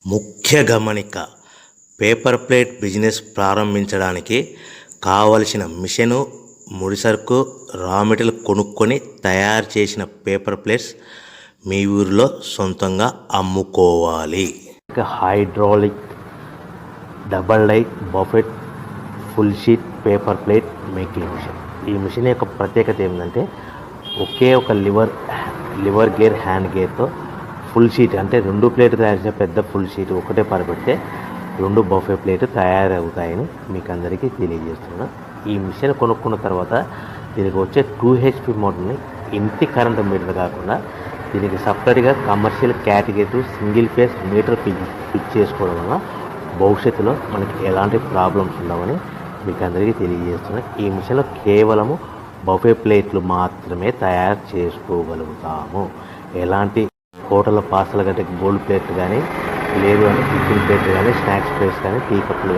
ముఖ్య గమనిక: paper plate business ప్రారంభించడానికి కావలసిన మిషను, ముడిసరుకు, రా మెటీరియల్ కొనుక్కొని తయారు చేసిన పేపర్ ప్లేట్స్ మీ ఊరిలో సొంతంగా అమ్ముకోవాలి. Hydraulic double die buffet full sheet paper plate making machine. ఈ మిషన్ యొక్క ప్రత్యేకత ఏంటంటే ఒకే ఒక లివర్ గేర్, హ్యాండ్ గేర్తో ఫుల్ షీట్ అంటే 2 ప్లేట్ తయారు చేసే పెద్ద ఫుల్ షీట్ ఒకటే పరబెడితే 2 బఫే ప్లేట్ తయారవుతాయని మీకు అందరికీ తెలియజేస్తున్నాను. ఈ మిషన్ కొనుక్కున్న తర్వాత దీనికి వచ్చే 2 HP మోటార్ని ఇంటి కరెంటు మీటర్ కాకుండా దీనికి సపరేట్గా commercial category single phase metre fix చేసుకోవడం వల్ల భవిష్యత్తులో మనకి ఎలాంటి ప్రాబ్లమ్స్ ఉండవని మీకు అందరికీ తెలియజేస్తున్నాను. ఈ మిషన్లో కేవలము బఫే ప్లేట్లు మాత్రమే తయారు చేసుకోగలుగుతాము. ఎలాంటి హోటల్ పార్సల్ గట్టే గోల్డ్ ప్లేట్ కానీ, లేదు అంటే టిఫిన్ ప్లేట్ కానీ, స్నాక్స్ ప్లేట్స్ కానీ, టీ కప్పులు